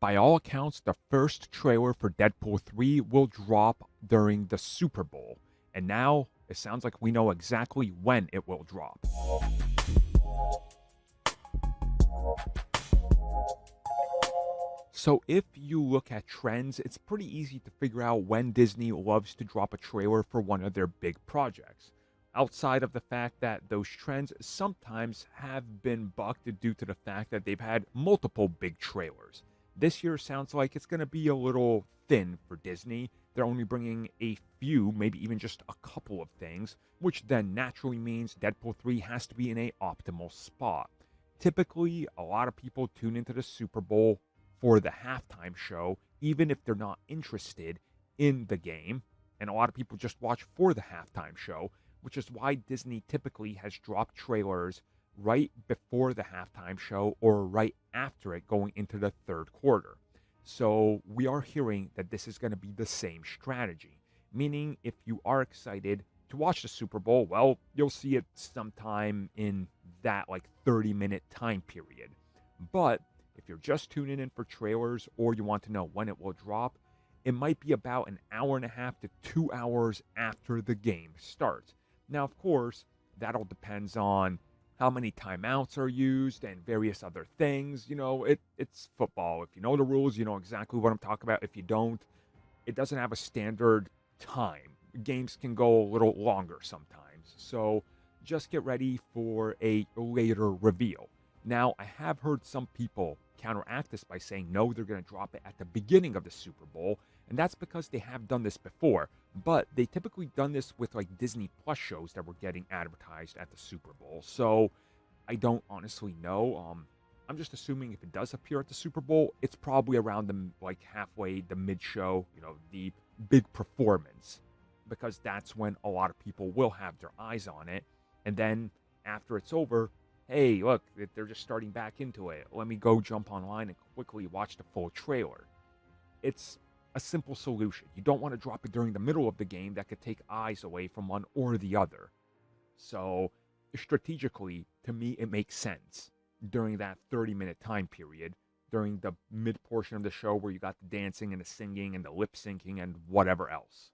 By all accounts, the first trailer for Deadpool 3 will drop during the Super Bowl. And now it sounds like we know exactly when it will drop. So if you look at trends, it's pretty easy to figure out when Disney loves to drop a trailer for one of their big projects. Outside of the fact that those trends sometimes have been bucked due to the fact that they've had multiple big trailers. This year sounds like it's going to be a little thin for Disney. They're only bringing a few, maybe even just a couple of things, which then naturally means Deadpool 3 has to be in a optimal spot. Typically, a lot of people tune into the Super Bowl for the halftime show, even if they're not interested in the game. And a lot of people just watch for the halftime show, which is why Disney typically has dropped trailers right before the halftime show or right after it going into the third quarter. So we are hearing that this is going to be the same strategy, meaning if you are excited to watch the Super Bowl, well, you'll see it sometime in that like 30-minute time period. But if you're just tuning in for trailers or you want to know when it will drop, it might be about an hour and a half to 2 hours after the game starts. Now, of course, that all depends on how many timeouts are used and various other things. You know, it's football. If you know the rules, you know exactly what I'm talking about. If you don't, it doesn't have a standard time. Games can go a little longer sometimes. So just get ready for a later reveal. Now, I have heard some people counteract this by saying, no, they're going to drop it at the beginning of the Super Bowl. And that's because they have done this before. But they typically done this with like Disney Plus shows that were getting advertised at the Super Bowl. So I don't honestly know. I'm just assuming if it does appear at the Super Bowl, it's probably around the like halfway, the mid-show, you know, the big performance. Because that's when a lot of people will have their eyes on it. And then after it's over, hey, look, they're just starting back into it. Let me go jump online and quickly watch the full trailer. It's a simple solution. You don't want to drop it during the middle of the game. That could take eyes away from one or the other. So strategically, to me, it makes sense during that 30-minute time period, during the mid portion of the show where you got the dancing and the singing and the lip syncing and whatever else.